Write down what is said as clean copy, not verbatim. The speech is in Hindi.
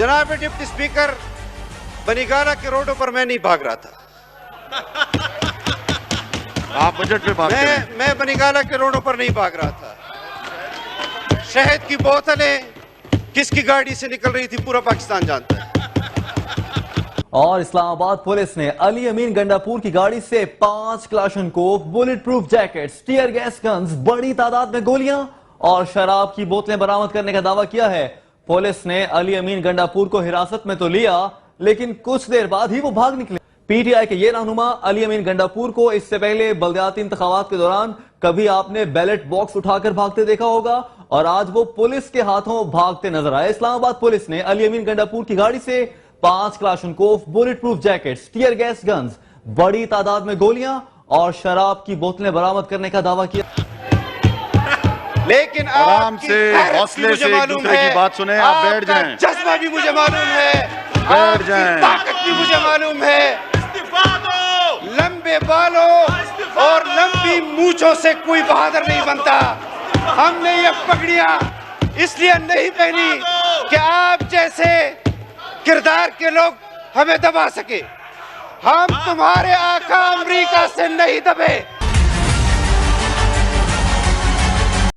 जनाब डिप्टी स्पीकर, बनीगाला के रोडों पर मैं नहीं भाग रहा था। आप बजट पे भागते हैं। मैं बनीगाला के रोडों पर नहीं भाग रहा था। शहद की बोतलें किसकी गाड़ी से निकल रही थी पूरा पाकिस्तान जानता है। और इस्लामाबाद पुलिस ने अली अमीन गंडापुर की गाड़ी से 5 Kalashnikov, bullet proof jackets, tear gas guns, बड़ी तादाद में गोलियां और शराब की बोतलें बरामद करने का दावा किया है। पुलिस ने अली अमीन गंडापुर को हिरासत में तो लिया, लेकिन कुछ देर बाद ही वो भाग निकले। पीटीआई के ये रहनुमा अली अमीन गंडापुर को इससे पहले बल्दियाती इंतखाबात के दौरान कभी आपने बैलेट बॉक्स उठाकर भागते देखा होगा, और आज वो पुलिस के हाथों भागते नजर आए। इस्लामाबाद पुलिस ने अली अमीन गंडापुर की गाड़ी से 5 Kalashnikov, bullet proof jackets, tear gas guns, बड़ी तादाद में गोलियां और शराब की बोतलें बरामद करने का दावा किया। लेकिन आराम से, हौसले से एक दूसरे की बात सुने। आप बैठ जाएं। जज्बा भी मुझे मालूम है, बैठ जाएं। ताकत भी मुझे मालूम है। लंबे बालों और लंबी मूंछों से कोई बहादुर नहीं बनता। हमने ये पगड़ियां इसलिए नहीं पहनी कि आप जैसे किरदार के लोग हमें दबा सके। हम तुम्हारे आका अमेरिका से नहीं दबे।